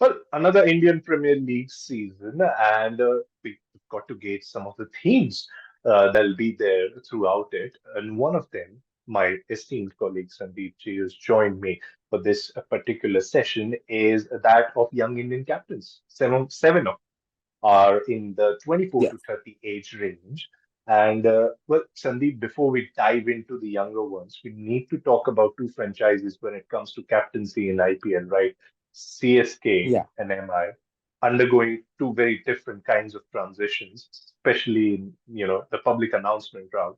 Well, another Indian Premier League season, and we've got to gauge some of the themes that'll be there throughout it. And one of them, my esteemed colleague Sandeep G, has joined me for this particular session, is that of young Indian captains. Seven of are in the 24 Yeah, to 30 age range. And well, Sandeep, before we dive into the younger ones, we need to talk about two franchises when it comes to captaincy in IPL, right? CSK yeah. and MI undergoing two very different kinds of transitions, especially in the public announcement round.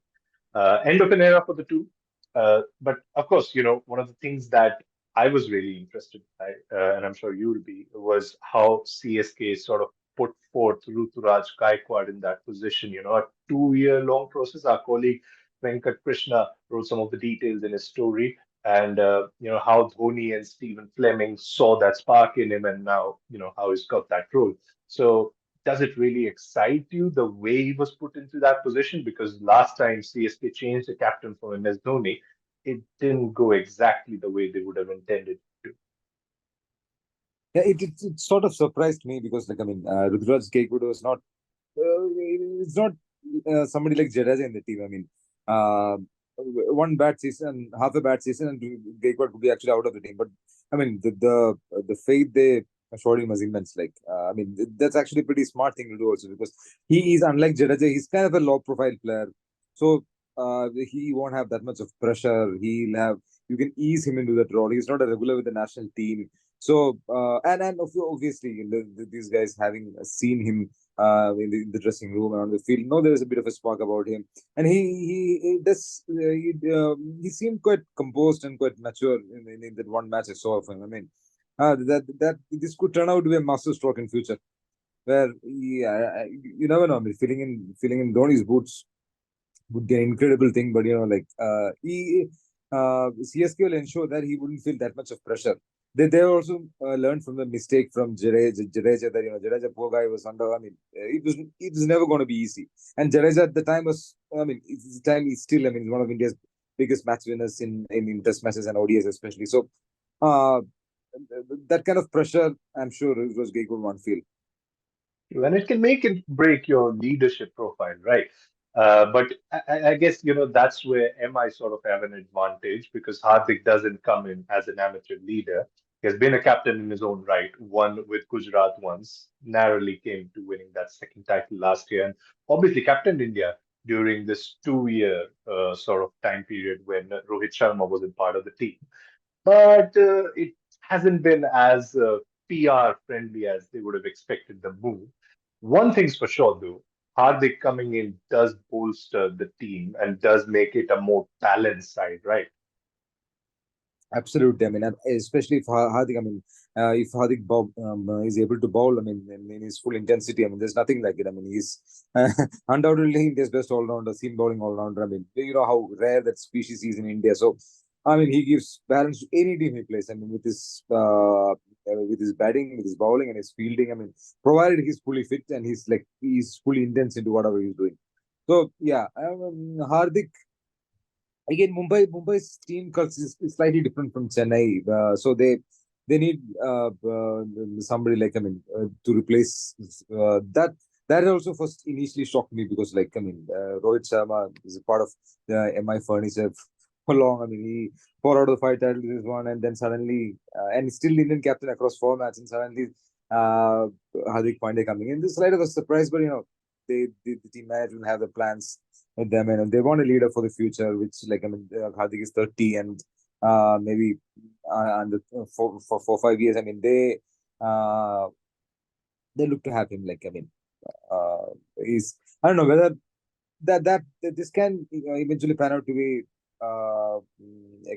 End of an era for the two. But of course, one of the things that I was really interested by, and I'm sure you will be, was how CSK sort of put forth Ruturaj Gaikwad in that position. A 2 year long process. Our colleague Venkat Krishna wrote some of the details in his story, and how Dhoni and Stephen Fleming saw that spark in him, and now how he's got that role. So does it really excite you the way he was put into that position? Because last time CSK changed the captain from MS Dhoni, it didn't go exactly the way they would have intended to. Yeah, it sort of surprised me because, like, I mean, Rudraj Gaikwad was not, it's not somebody like Jadeja in the team. I mean, uh, one bad season, half a bad season, and Gaikwad could be actually out of the team. But I mean, the faith they showed him was immense. Like, I mean, that's actually a pretty smart thing to do also because he is unlike Jadeja. He's kind of a low profile player, so he won't have that much of pressure. He'll have you can ease him into that role. He's not a regular with the national team. So obviously these guys having seen him in the dressing room and on the field, know there is a bit of a spark about him, and he does he seemed quite composed and quite mature in that one match I saw of him. I mean, that this could turn out to be a master stroke in future, where you never know. I mean, filling in Dhoni's boots would be an incredible thing, but like CSK will ensure that he wouldn't feel that much of pressure. They also learned from the mistake from Jadeja that Jadeja poor guy was under. I mean, it was never going to be easy. And Jadeja at the time was, I mean, it's the time he's still, I mean, one of India's biggest match winners in Test matches and ODIs especially. So uh, that kind of pressure, I'm sure it was Gaikwad won't feel. And it can make and break your leadership profile, right? But I guess that's where MI sort of have an advantage because Hardik doesn't come in as an amateur leader. He has been a captain in his own right, won with Gujarat once, narrowly came to winning that second title last year, and obviously captained India during this 2 year sort of time period when Rohit Sharma wasn't part of the team. But it hasn't been as PR friendly as they would have expected the move. One thing's for sure, though, Hardik coming in does bolster the team and does make it a more balanced side, right? Absolutely. I mean, especially if Hardik, I mean, if Hardik is able to bowl, I mean, in his full intensity, I mean, there's nothing like it. I mean, he's undoubtedly India's best all-rounder, seam bowling all-rounder. I mean, you know how rare that species is in India. So, I mean, he gives balance to any team he plays. I mean, with his batting, with his bowling, and his fielding. I mean, provided he's fully fit and he's fully intense into whatever he's doing. So, yeah, Hardik again, Mumbai's team culture is slightly different from Chennai. So they need somebody like, I mean, to replace that. That also first initially shocked me because, like, I mean, Rohit Sharma is a part of the MI furniture for long. I mean, he 4 out of 5 titles is won, and then suddenly and still Indian captain across 4 matches, and suddenly uh, Hardik Pandya coming in. This is slight of a surprise, but the team management have the plans with them, and they want a leader for the future. Which, like, I mean, Hardik is 30, and maybe and for 4 5 years. I mean, they look to have him. Like, I mean, he's I don't know whether that this can eventually pan out to be a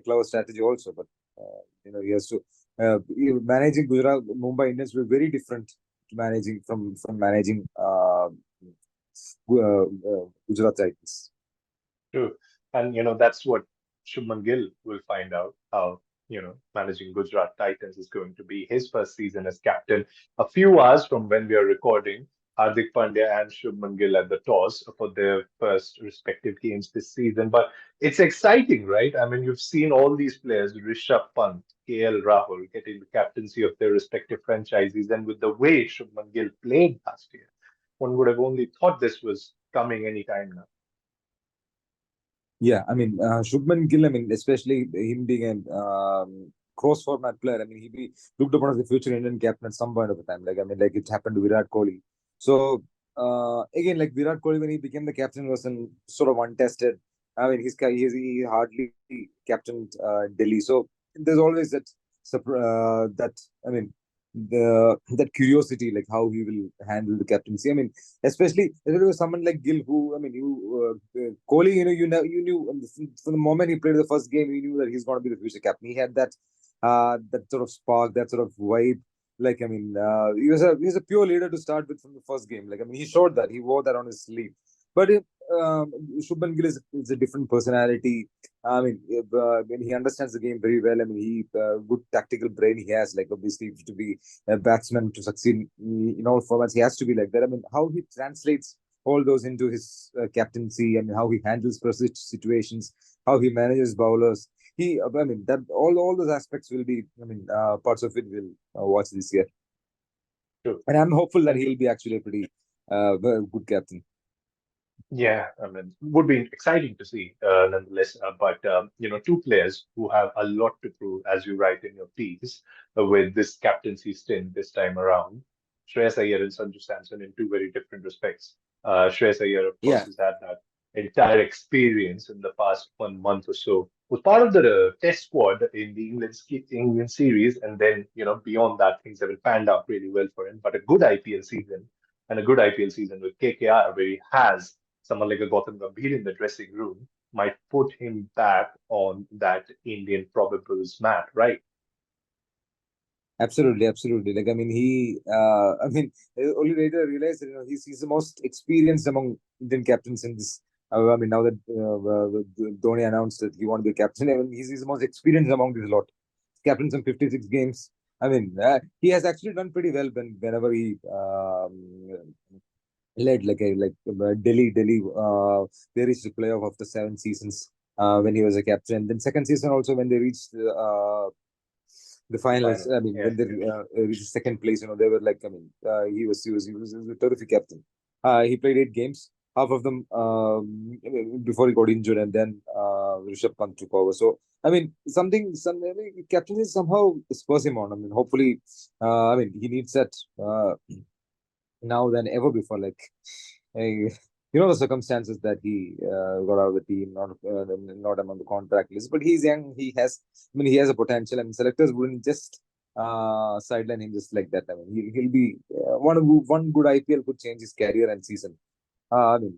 clever strategy also, but he has to managing Gujarat Mumbai Indians will be very different to managing from managing Gujarat Titans. True. And that's what Shubman Gill will find out how managing Gujarat Titans is going to be his first season as captain. A few hours from when we are recording, Hardik Pandya and Shubman Gill at the toss for their first respective games this season. But it's exciting, right? I mean, you've seen all these players, Rishabh Pant, KL Rahul, getting the captaincy of their respective franchises. And with the way Shubman Gill played last year, one would have only thought this was coming any time now. Yeah, I mean, Shubman Gill, I mean, especially him being a cross format player, I mean, he be looked upon as the future Indian captain at some point of the time. Like, I mean, like it happened to Virat Kohli. So, again, like Virat Kohli, when he became the captain, was sort of untested. I mean, he hardly captained Delhi. So, there's always that, I mean, that curiosity, like how he will handle the captaincy. I mean, especially with someone like Gill, who I mean, Kohli, you knew from the moment he played the first game, you knew that he's going to be the future captain. He had that sort of spark, that sort of vibe. Like I mean, he was a pure leader to start with from the first game. Like I mean, he showed that he wore that on his sleeve. But Shubman Gill is a different personality. I mean, when he understands the game very well. I mean, he good tactical brain he has. Like obviously, to be a batsman to succeed in all formats, he has to be like that. I mean, how he translates all those into his captaincy. I mean, how he handles pressure situations, how he manages bowlers. I mean, that all those aspects will be. I mean, parts of it will watch this year, True. and I'm hopeful that And he'll be actually a pretty good captain. yeah, I mean, would be exciting to see, nonetheless. But two players who have a lot to prove, as you write in your piece, with this captaincy stint this time around. Shreyas Iyer and Sanju Samson in two very different respects. Shreyas Iyer, of course, Yeah, has had that entire experience in the past 1 month or so. Was part of the Test squad in the England series, and then beyond that, things haven't panned out really well for him. But a good IPL season and a good IPL season with KKR, where he has someone like a Gautam Gambhir in the dressing room might put him back on that Indian probables mat, right? absolutely, absolutely. Like I mean, only later I realized that he's the most experienced among Indian captains in this. I mean, now that Dhoni announced that he want to be captain, I mean, he's the most experienced among this lot. Captains in 56 games. I mean, he has actually done pretty well whenever he led Delhi. They reached the playoff after 7 seasons when he was a captain. Then second season also when they reached the The finals. final. I mean, Yeah, when they yeah. reached second place, they were like, I mean, he was a terrific captain. He played 8 games, half of them before he got injured, and then Rishabh Pant took over. So, I mean, I mean, captaincy somehow spurs him on. I mean, hopefully, I mean, he needs that now than ever before. Like, I, the circumstances that he got out of the team, not among the contract list, but he's young. I mean, he has a potential. I mean, selectors wouldn't just sideline him just like that. I mean, he'll be one good IPL could change his career and season. I mean,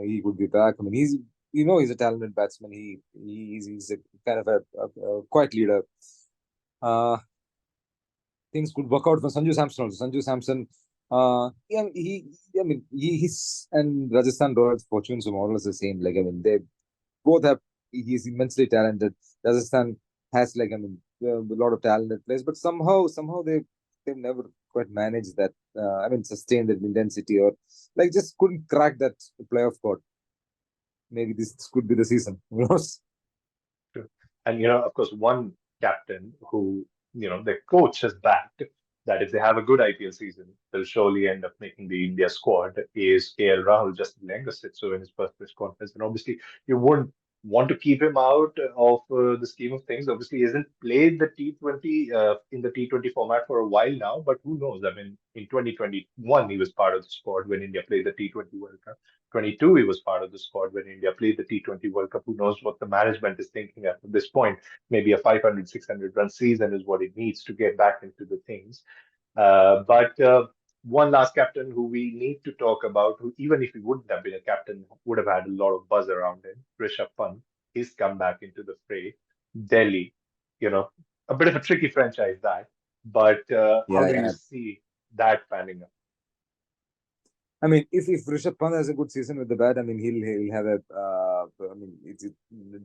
he could be back. I mean, he's a talented batsman. He's a kind of a quiet leader. Uh, Things could work out for Sanju Samson also. Sanju Samson, yeah, he's and Rajasthan Royals' fortunes are more or less the same. Like, I mean, they both have, he's immensely talented. Rajasthan has, like, I mean, a lot of talented players, but somehow they've never quite managed that, I mean, sustain that intensity or, like, just couldn't crack that playoff code. Maybe this could be the season. Who knows? True. And of course, one captain who the coach has backed that if they have a good IPL season, they'll surely end up making the India squad is KL Rahul, just Lenga said so in his first press conference. And obviously, you wouldn't want to keep him out of the scheme of things. Obviously, he hasn't played the T20 in the T20 format for a while now, but who knows? I mean, in 2021, he was part of the squad when India played the T20 World Cup. 22, he was part of the squad when India played the T20 World Cup. Who knows what the management is thinking at this point? Maybe a 500, 600 run season is what it needs to get back into the things. But one last captain who we need to talk about, who even if he wouldn't have been a captain, would have had a lot of buzz around him, Rishabh Pant. He's come back into the fray. Delhi, you know, a bit of a tricky franchise that. But how Yeah, do you yeah. see that panning out? I mean, if Rishabh Pant has a good season with the bat, I mean, he'll have a. I mean,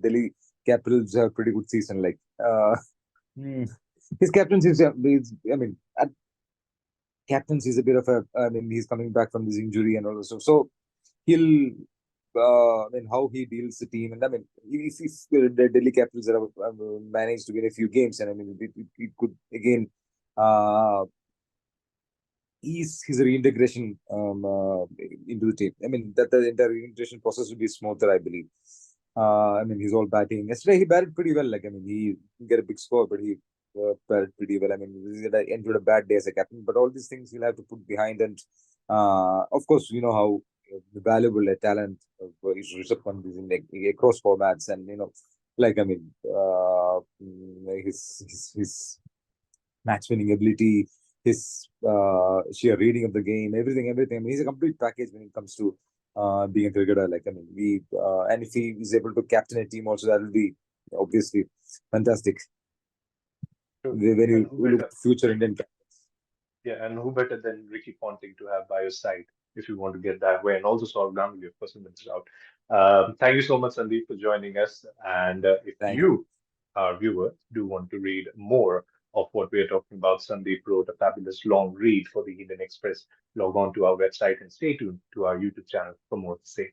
Delhi Capitals have a pretty good season. Like, hmm, his captaincy is, I mean, captains, he's a bit of a. I mean, he's coming back from this injury and all this stuff. So he'll. I mean, how he deals the team, and I mean, if the Delhi Capitals have managed to win a few games, and I mean, it could again uh, ease his reintegration into the team. I mean, that the entire reintegration process will be smoother, I believe. I mean, he's all batting. Yesterday, he batted pretty well. Like, I mean, he didn't get a big score, but he batted pretty well. I mean, he had entered a bad day as a captain, but all these things he'll have to put behind. And of course, you know how valuable a talent is Rishabh Pant is in like, across formats, and like I mean, his match winning ability, his sheer reading of the game, everything. I mean, he's a complete package when it comes to being a cricketer. Like, I mean, and if he is able to captain a team also, that will be obviously fantastic. True. When And you who look better? at future Indian captains. Yeah, and who better than Ricky Ponting to have by your side if you want to get that way, and also solve ground of course, minutes out. Thank you so much, Sandeep, for joining us. And if Thank you. you, our viewer, do want to read more of what we are talking about, Sandeep wrote a fabulous long read for the Indian Express. Log on to our website and stay tuned to our YouTube channel for more to say.